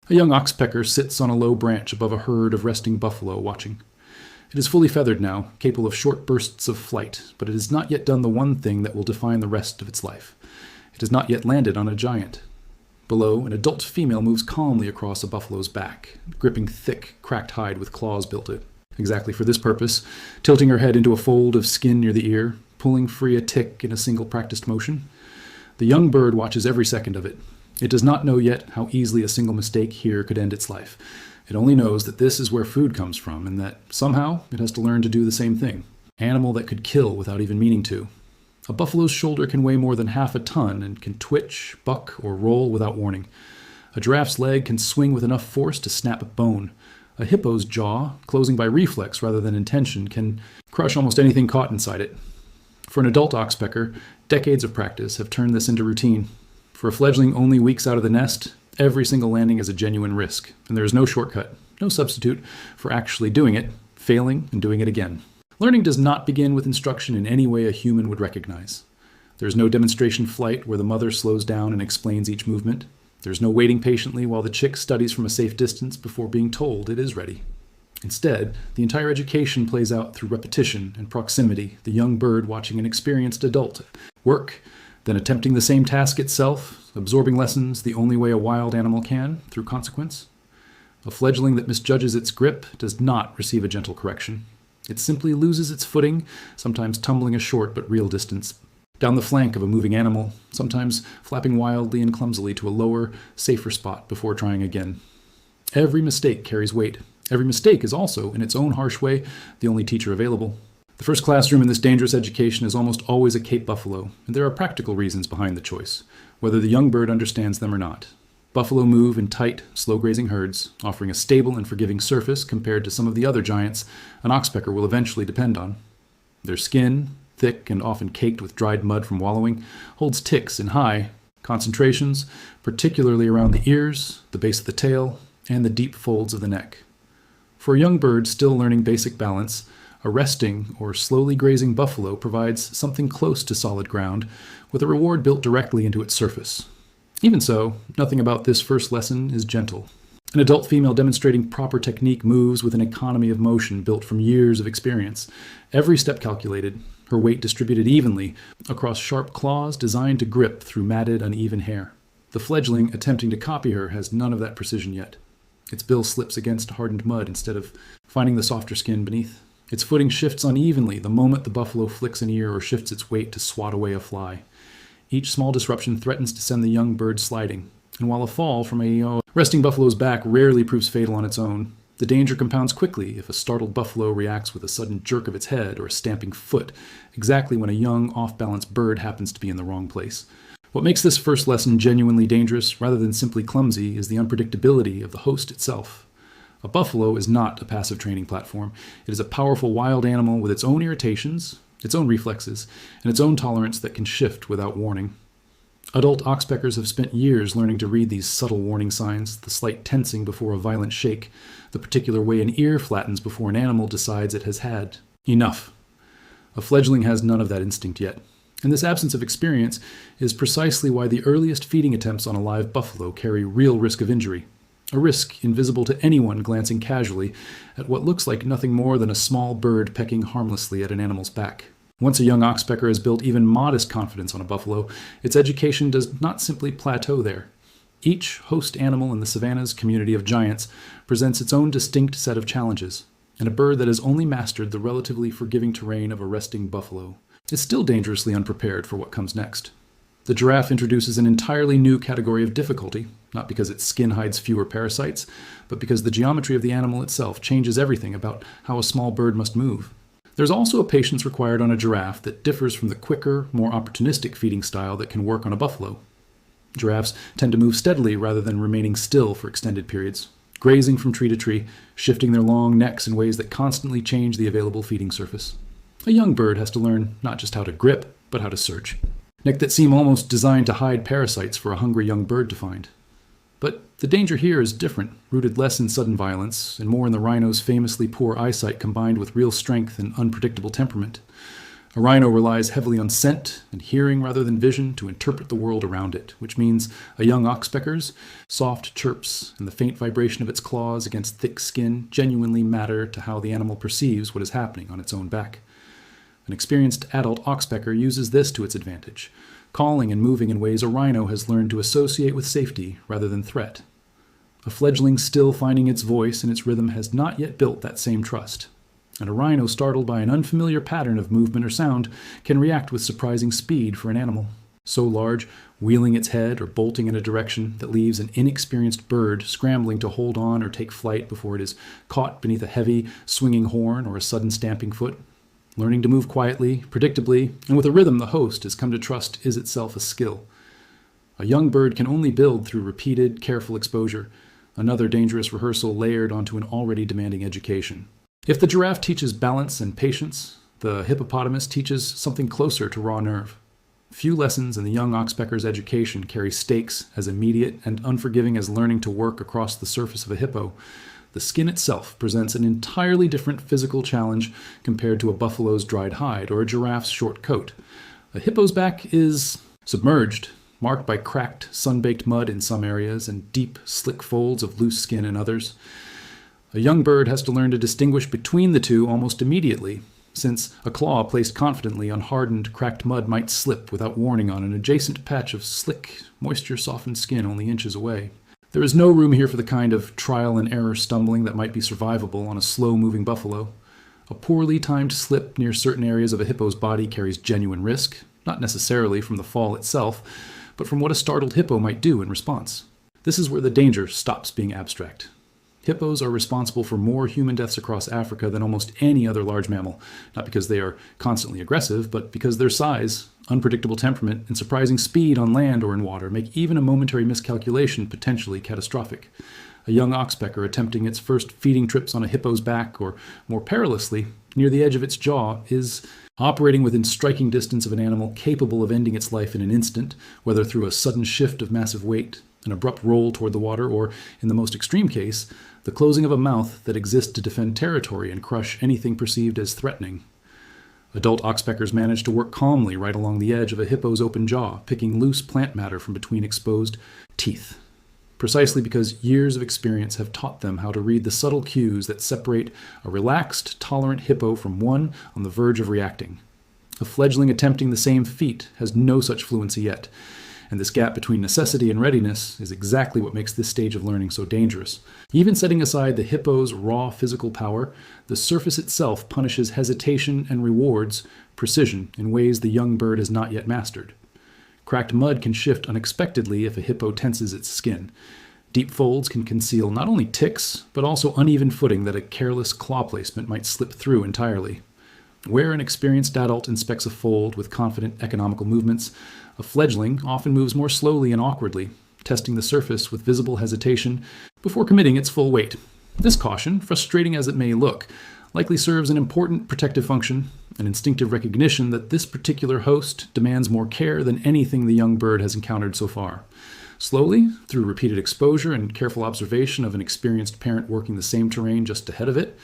A young oxpecker sits on a low branch above a herd of resting buffalo watching. It is fully feathered now, capable of short bursts of flight, but it has not yet done the one thing that will define the rest of its life. It has not yet landed on a giant. Below, an adult female moves calmly across a buffalo's back, gripping thick, cracked hide with claws built in. Exactly for this purpose, tilting her head into a fold of skin near the ear, pulling free a tick in a single practiced motion. The young bird watches every second of it. It does not know yet how easily a single mistake here could end its life. It only knows that this is where food comes from, and that somehow it has to learn to do the same thing. Animal that could kill without even meaning to. A buffalo's shoulder can weigh more than half a ton and can twitch, buck, or roll without warning. A giraffe's leg can swing with enough force to snap a bone. A hippo's jaw, closing by reflex rather than intention, can crush almost anything caught inside it. For an adult oxpecker, decades of practice have turned this into routine. For a fledgling only weeks out of the nest, every single landing is a genuine risk, and there is no shortcut, no substitute for actually doing it, failing, and doing it again. Learning does not begin with instruction in any way a human would recognize. There is no demonstration flight where the mother slows down and explains each movement. There is no waiting patiently while the chick studies from a safe distance before being told it is ready. Instead, the entire education plays out through repetition and proximity, the young bird watching an experienced adult work, then attempting the same task itself, absorbing lessons the only way a wild animal can, through consequence. A fledgling that misjudges its grip does not receive a gentle correction. It simply loses its footing, sometimes tumbling a short but real distance, down the flank of a moving animal, sometimes flapping wildly and clumsily to a lower, safer spot before trying again. Every mistake carries weight. Every mistake is also, in its own harsh way, the only teacher available. The first classroom in this dangerous education is almost always a Cape buffalo, and there are practical reasons behind the choice, whether the young bird understands them or not. Buffalo move in tight, slow-grazing herds, offering a stable and forgiving surface compared to some of the other giants an oxpecker will eventually depend on. Their skin, thick and often caked with dried mud from wallowing, holds ticks in high concentrations, particularly around the ears, the base of the tail, and the deep folds of the neck. For a young bird still learning basic balance, a resting or slowly grazing buffalo provides something close to solid ground, with a reward built directly into its surface. Even so, nothing about this first lesson is gentle. An adult female demonstrating proper technique moves with an economy of motion built from years of experience, every step calculated, her weight distributed evenly across sharp claws designed to grip through matted, uneven hair. The fledgling attempting to copy her has none of that precision yet. Its bill slips against hardened mud instead of finding the softer skin beneath. Its footing shifts unevenly the moment the buffalo flicks an ear or shifts its weight to swat away a fly. Each small disruption threatens to send the young bird sliding, and while a fall from a resting buffalo's back rarely proves fatal on its own, the danger compounds quickly if a startled buffalo reacts with a sudden jerk of its head or a stamping foot, exactly when a young, off-balance bird happens to be in the wrong place. What makes this first lesson genuinely dangerous, rather than simply clumsy, is the unpredictability of the host itself. A buffalo is not a passive training platform. It is a powerful wild animal with its own irritations, its own reflexes, and its own tolerance that can shift without warning. Adult oxpeckers have spent years learning to read these subtle warning signs, the slight tensing before a violent shake, the particular way an ear flattens before an animal decides it has had enough. A fledgling has none of that instinct yet, and this absence of experience is precisely why the earliest feeding attempts on a live buffalo carry real risk of injury, a risk invisible to anyone glancing casually at what looks like nothing more than a small bird pecking harmlessly at an animal's back. Once a young oxpecker has built even modest confidence on a buffalo, its education does not simply plateau there. Each host animal in the savanna's community of giants presents its own distinct set of challenges, and a bird that has only mastered the relatively forgiving terrain of a resting buffalo is still dangerously unprepared for what comes next. The giraffe introduces an entirely new category of difficulty, not because its skin hides fewer parasites, but because the geometry of the animal itself changes everything about how a small bird must move. There's also a patience required on a giraffe that differs from the quicker, more opportunistic feeding style that can work on a buffalo. Giraffes tend to move steadily rather than remaining still for extended periods, grazing from tree to tree, shifting their long necks in ways that constantly change the available feeding surface. A young bird has to learn not just how to grip, but how to search. Neck that seem almost designed to hide parasites for a hungry young bird to find. But the danger here is different, rooted less in sudden violence, and more in the rhino's famously poor eyesight combined with real strength and unpredictable temperament. A rhino relies heavily on scent and hearing rather than vision to interpret the world around it, which means a young oxpecker's soft chirps and the faint vibration of its claws against thick skin genuinely matter to how the animal perceives what is happening on its own back. An experienced adult oxpecker uses this to its advantage, calling and moving in ways a rhino has learned to associate with safety rather than threat. A fledgling still finding its voice and its rhythm has not yet built that same trust. And a rhino startled by an unfamiliar pattern of movement or sound can react with surprising speed for an animal so large, wheeling its head or bolting in a direction that leaves an inexperienced bird scrambling to hold on or take flight before it is caught beneath a heavy, swinging horn or a sudden stamping foot. Learning to move quietly, predictably, and with a rhythm the host has come to trust is itself a skill. A young bird can only build through repeated, careful exposure, another dangerous rehearsal layered onto an already demanding education. If the giraffe teaches balance and patience, the hippopotamus teaches something closer to raw nerve. Few lessons in the young oxpecker's education carry stakes as immediate and unforgiving as learning to work across the surface of a hippo. The skin itself presents an entirely different physical challenge compared to a buffalo's dried hide or a giraffe's short coat. A hippo's back is submerged, marked by cracked, sun-baked mud in some areas and deep, slick folds of loose skin in others. A young bird has to learn to distinguish between the two almost immediately, since a claw placed confidently on hardened, cracked mud might slip without warning on an adjacent patch of slick, moisture-softened skin only inches away. There is no room here for the kind of trial-and-error stumbling that might be survivable on a slow-moving buffalo. A poorly timed slip near certain areas of a hippo's body carries genuine risk, not necessarily from the fall itself, but from what a startled hippo might do in response. This is where the danger stops being abstract. Hippos are responsible for more human deaths across Africa than almost any other large mammal, not because they are constantly aggressive, but because their size, unpredictable temperament, and surprising speed on land or in water make even a momentary miscalculation potentially catastrophic. A young oxpecker attempting its first feeding trips on a hippo's back, or more perilously, near the edge of its jaw, is operating within striking distance of an animal capable of ending its life in an instant, whether through a sudden shift of massive weight, an abrupt roll toward the water, or, in the most extreme case, the closing of a mouth that exists to defend territory and crush anything perceived as threatening. Adult oxpeckers manage to work calmly right along the edge of a hippo's open jaw, picking loose plant matter from between exposed teeth, precisely because years of experience have taught them how to read the subtle cues that separate a relaxed, tolerant hippo from one on the verge of reacting. A fledgling attempting the same feat has no such fluency yet, and this gap between necessity and readiness is exactly what makes this stage of learning so dangerous. Even setting aside the hippo's raw physical power, the surface itself punishes hesitation and rewards precision in ways the young bird has not yet mastered. Cracked mud can shift unexpectedly if a hippo tenses its skin. Deep folds can conceal not only ticks, but also uneven footing that a careless claw placement might slip through entirely. Where an experienced adult inspects a fold with confident economical movements, a fledgling often moves more slowly and awkwardly, testing the surface with visible hesitation before committing its full weight. This caution, frustrating as it may look, likely serves an important protective function, an instinctive recognition that this particular host demands more care than anything the young bird has encountered so far. Slowly, through repeated exposure and careful observation of an experienced parent working the same terrain just ahead of it,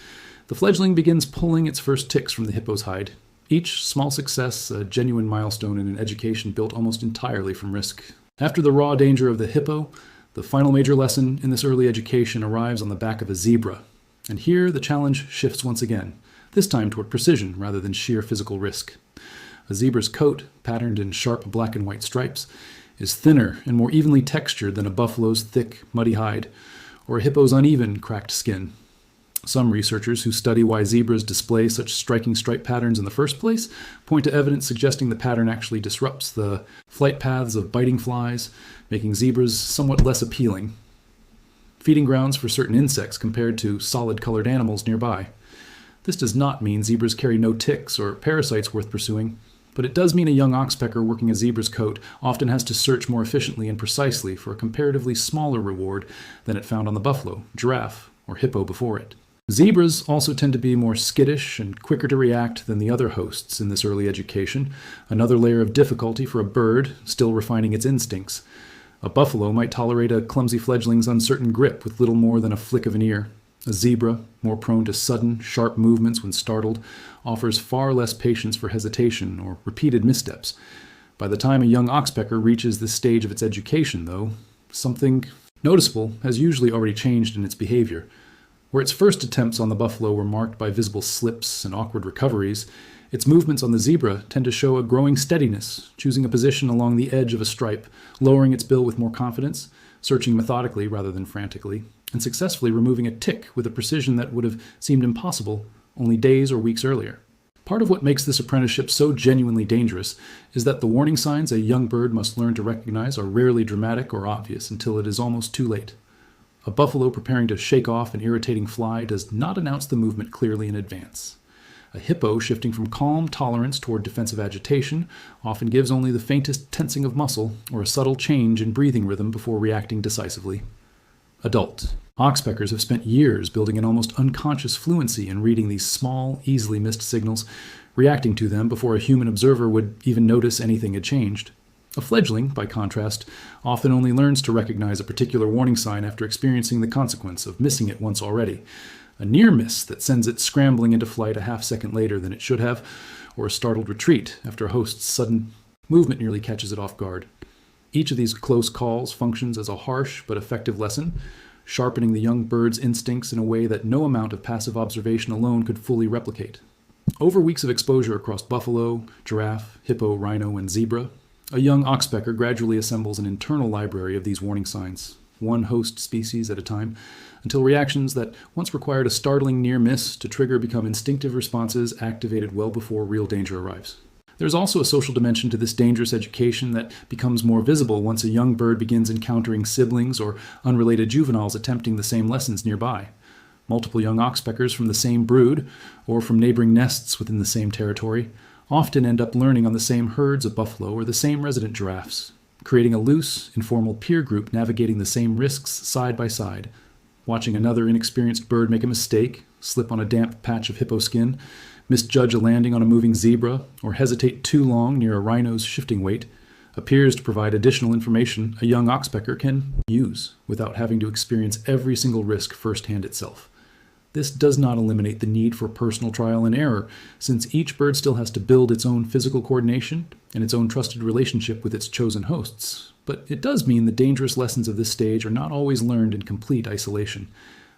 the fledgling begins pulling its first ticks from the hippo's hide. Each small success a genuine milestone in an education built almost entirely from risk. After the raw danger of the hippo, the final major lesson in this early education arrives on the back of a zebra. And here the challenge shifts once again, this time toward precision rather than sheer physical risk. A zebra's coat, patterned in sharp black and white stripes, is thinner and more evenly textured than a buffalo's thick, muddy hide, or a hippo's uneven, cracked skin. Some researchers who study why zebras display such striking stripe patterns in the first place point to evidence suggesting the pattern actually disrupts the flight paths of biting flies, making zebras somewhat less appealing. Feeding grounds for certain insects compared to solid-colored animals nearby. This does not mean zebras carry no ticks or parasites worth pursuing, but it does mean a young oxpecker working a zebra's coat often has to search more efficiently and precisely for a comparatively smaller reward than it found on the buffalo, giraffe, or hippo before it. Zebras also tend to be more skittish and quicker to react than the other hosts in this early education, another layer of difficulty for a bird still refining its instincts. A buffalo might tolerate a clumsy fledgling's uncertain grip with little more than a flick of an ear. A zebra, more prone to sudden, sharp movements when startled, offers far less patience for hesitation or repeated missteps. By the time a young oxpecker reaches this stage of its education, though, something noticeable has usually already changed in its behavior. Where its first attempts on the buffalo were marked by visible slips and awkward recoveries, its movements on the zebra tend to show a growing steadiness, choosing a position along the edge of a stripe, lowering its bill with more confidence, searching methodically rather than frantically, and successfully removing a tick with a precision that would have seemed impossible only days or weeks earlier. Part of what makes this apprenticeship so genuinely dangerous is that the warning signs a young bird must learn to recognize are rarely dramatic or obvious until it is almost too late. A buffalo preparing to shake off an irritating fly does not announce the movement clearly in advance. A hippo shifting from calm tolerance toward defensive agitation often gives only the faintest tensing of muscle or a subtle change in breathing rhythm before reacting decisively. Adult. Oxpeckers have spent years building an almost unconscious fluency in reading these small, easily missed signals, reacting to them before a human observer would even notice anything had changed. A fledgling, by contrast, often only learns to recognize a particular warning sign after experiencing the consequence of missing it once already. A near miss that sends it scrambling into flight a half-second later than it should have, or a startled retreat after a host's sudden movement nearly catches it off guard. Each of these close calls functions as a harsh but effective lesson, sharpening the young bird's instincts in a way that no amount of passive observation alone could fully replicate. Over weeks of exposure across buffalo, giraffe, hippo, rhino, and zebra, a young oxpecker gradually assembles an internal library of these warning signs, one host species at a time, until reactions that once required a startling near miss to trigger become instinctive responses activated well before real danger arrives. There's also a social dimension to this dangerous education that becomes more visible once a young bird begins encountering siblings or unrelated juveniles attempting the same lessons nearby. Multiple young oxpeckers from the same brood, or from neighboring nests within the same territory, often end up learning on the same herds of buffalo or the same resident giraffes, creating a loose, informal peer group navigating the same risks side by side. Watching another inexperienced bird make a mistake, slip on a damp patch of hippo skin, misjudge a landing on a moving zebra, or hesitate too long near a rhino's shifting weight, appears to provide additional information a young oxpecker can use without having to experience every single risk firsthand itself. This does not eliminate the need for personal trial and error, since each bird still has to build its own physical coordination and its own trusted relationship with its chosen hosts. But it does mean the dangerous lessons of this stage are not always learned in complete isolation.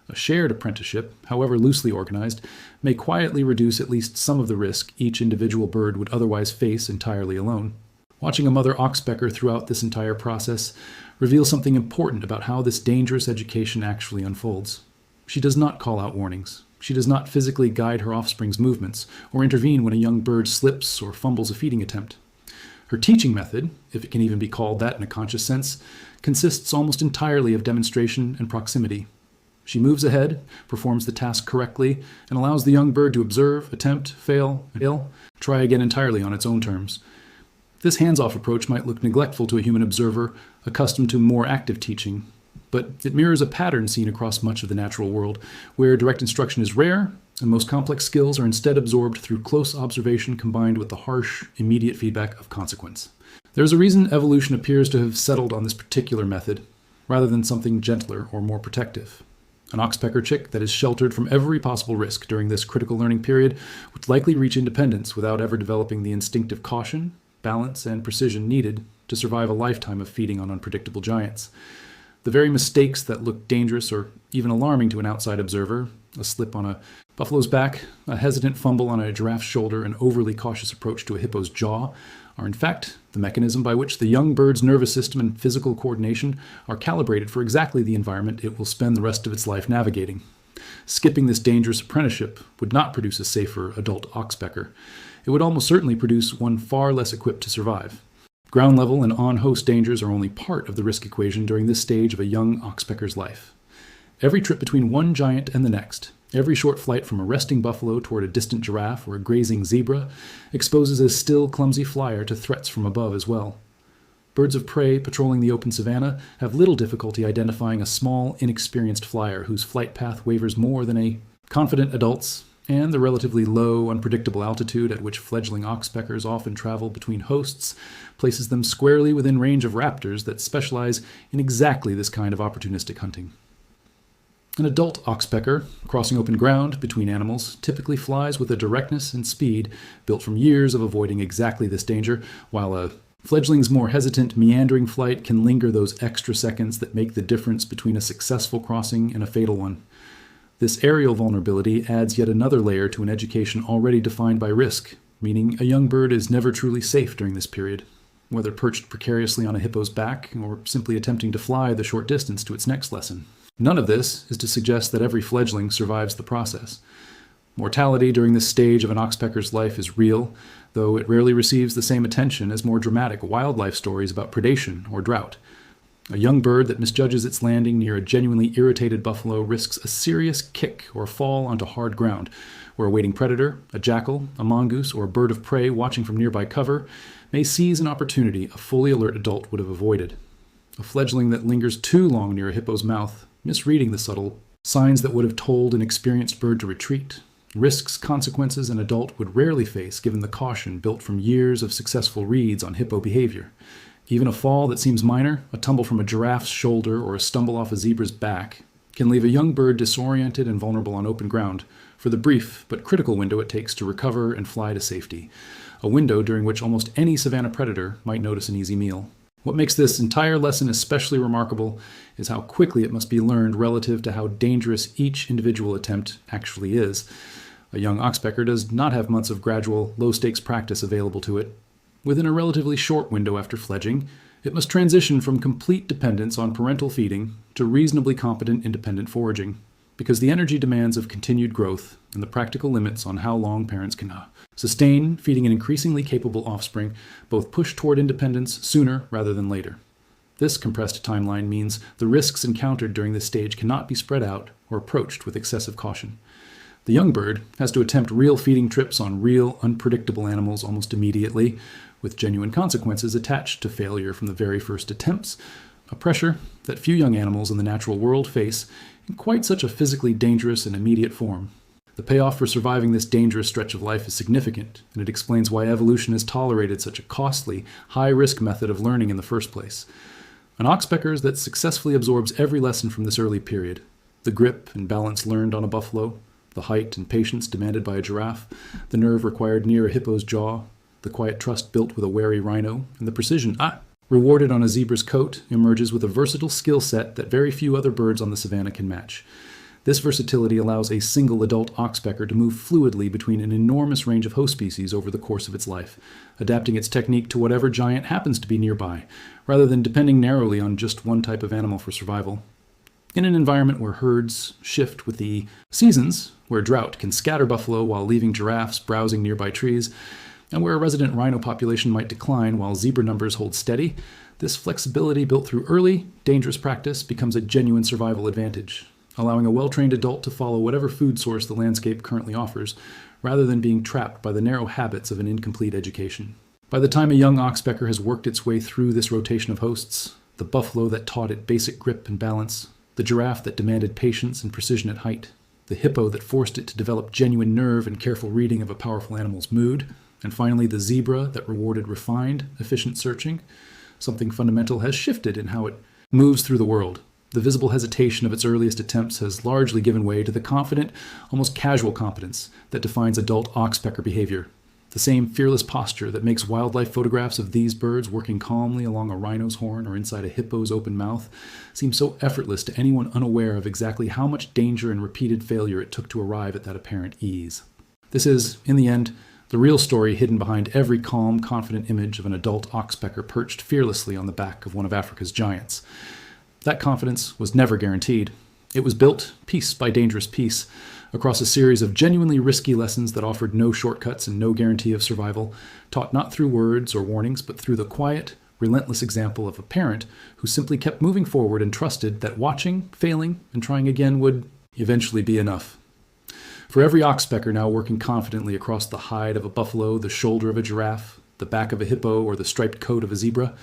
A shared apprenticeship, however loosely organized, may quietly reduce at least some of the risk each individual bird would otherwise face entirely alone. Watching a mother oxpecker throughout this entire process reveals something important about how this dangerous education actually unfolds. She does not call out warnings. She does not physically guide her offspring's movements or intervene when a young bird slips or fumbles a feeding attempt. Her teaching method, if it can even be called that in a conscious sense, consists almost entirely of demonstration and proximity. She moves ahead, performs the task correctly, and allows the young bird to observe, attempt, fail, try again entirely on its own terms. This hands-off approach might look neglectful to a human observer accustomed to more active teaching, but it mirrors a pattern seen across much of the natural world, where direct instruction is rare, and most complex skills are instead absorbed through close observation combined with the harsh, immediate feedback of consequence. There's a reason evolution appears to have settled on this particular method, rather than something gentler or more protective. An oxpecker chick that is sheltered from every possible risk during this critical learning period would likely reach independence without ever developing the instinctive caution, balance, and precision needed to survive a lifetime of feeding on unpredictable giants. The very mistakes that look dangerous or even alarming to an outside observer, a slip on a buffalo's back, a hesitant fumble on a giraffe's shoulder, an overly cautious approach to a hippo's jaw, are in fact the mechanism by which the young bird's nervous system and physical coordination are calibrated for exactly the environment it will spend the rest of its life navigating. Skipping this dangerous apprenticeship would not produce a safer adult oxpecker. It would almost certainly produce one far less equipped to survive. Ground level and on-host dangers are only part of the risk equation during this stage of a young oxpecker's life. Every trip between one giant and the next, every short flight from a resting buffalo toward a distant giraffe or a grazing zebra exposes a still clumsy flyer to threats from above as well. Birds of prey patrolling the open savanna have little difficulty identifying a small, inexperienced flyer whose flight path wavers more than a confident adult's, and the relatively low, unpredictable altitude at which fledgling oxpeckers often travel between hosts places them squarely within range of raptors that specialize in exactly this kind of opportunistic hunting. An adult oxpecker, crossing open ground between animals, typically flies with a directness and speed built from years of avoiding exactly this danger, while a fledgling's more hesitant, meandering flight can linger those extra seconds that make the difference between a successful crossing and a fatal one. This aerial vulnerability adds yet another layer to an education already defined by risk, meaning a young bird is never truly safe during this period, whether perched precariously on a hippo's back or simply attempting to fly the short distance to its next lesson. None of this is to suggest that every fledgling survives the process. Mortality during this stage of an oxpecker's life is real, though it rarely receives the same attention as more dramatic wildlife stories about predation or drought. A young bird that misjudges its landing near a genuinely irritated buffalo risks a serious kick or fall onto hard ground, where a waiting predator, a jackal, a mongoose, or a bird of prey watching from nearby cover may seize an opportunity a fully alert adult would have avoided. A fledgling that lingers too long near a hippo's mouth, misreading the subtle signs that would have told an experienced bird to retreat, risks consequences an adult would rarely face given the caution built from years of successful reads on hippo behavior. Even a fall that seems minor, a tumble from a giraffe's shoulder or a stumble off a zebra's back, can leave a young bird disoriented and vulnerable on open ground for the brief but critical window it takes to recover and fly to safety, a window during which almost any savanna predator might notice an easy meal. What makes this entire lesson especially remarkable is how quickly it must be learned relative to how dangerous each individual attempt actually is. A young oxpecker does not have months of gradual, low-stakes practice available to it. Within a relatively short window after fledging, it must transition from complete dependence on parental feeding to reasonably competent independent foraging, because the energy demands of continued growth and the practical limits on how long parents can sustain feeding an increasingly capable offspring both push toward independence sooner rather than later. This compressed timeline means the risks encountered during this stage cannot be spread out or approached with excessive caution. The young bird has to attempt real feeding trips on real, unpredictable animals almost immediately, with genuine consequences attached to failure from the very first attempts, a pressure that few young animals in the natural world face in quite such a physically dangerous and immediate form. The payoff for surviving this dangerous stretch of life is significant, and it explains why evolution has tolerated such a costly, high-risk method of learning in the first place. An oxpecker that successfully absorbs every lesson from this early period, the grip and balance learned on a buffalo, the height and patience demanded by a giraffe, the nerve required near a hippo's jaw, the quiet trust built with a wary rhino, and the precision rewarded on a zebra's coat, emerges with a versatile skill set that very few other birds on the savanna can match. This versatility allows a single adult oxpecker to move fluidly between an enormous range of host species over the course of its life, adapting its technique to whatever giant happens to be nearby, rather than depending narrowly on just one type of animal for survival. In an environment where herds shift with the seasons, where drought can scatter buffalo while leaving giraffes browsing nearby trees, and where a resident rhino population might decline while zebra numbers hold steady, this flexibility built through early, dangerous practice becomes a genuine survival advantage, allowing a well-trained adult to follow whatever food source the landscape currently offers, rather than being trapped by the narrow habits of an incomplete education. By the time a young oxpecker has worked its way through this rotation of hosts, the buffalo that taught it basic grip and balance, the giraffe that demanded patience and precision at height, the hippo that forced it to develop genuine nerve and careful reading of a powerful animal's mood, and finally the zebra that rewarded refined, efficient searching, something fundamental has shifted in how it moves through the world. The visible hesitation of its earliest attempts has largely given way to the confident, almost casual competence that defines adult oxpecker behavior. The same fearless posture that makes wildlife photographs of these birds working calmly along a rhino's horn or inside a hippo's open mouth seem so effortless to anyone unaware of exactly how much danger and repeated failure it took to arrive at that apparent ease. This is, in the end, the real story hidden behind every calm, confident image of an adult oxpecker perched fearlessly on the back of one of Africa's giants. That confidence was never guaranteed. It was built, piece by dangerous piece, across a series of genuinely risky lessons that offered no shortcuts and no guarantee of survival, taught not through words or warnings, but through the quiet, relentless example of a parent who simply kept moving forward and trusted that watching, failing, and trying again would eventually be enough. For every oxpecker now working confidently across the hide of a buffalo, the shoulder of a giraffe, the back of a hippo, or the striped coat of a zebra,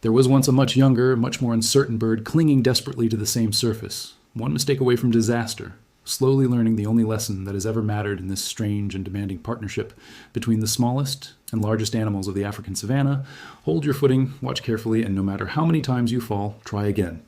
there was once a much younger, much more uncertain bird clinging desperately to the same surface, one mistake away from disaster, slowly learning the only lesson that has ever mattered in this strange and demanding partnership between the smallest and largest animals of the African savanna. Hold your footing, watch carefully, and no matter how many times you fall, try again.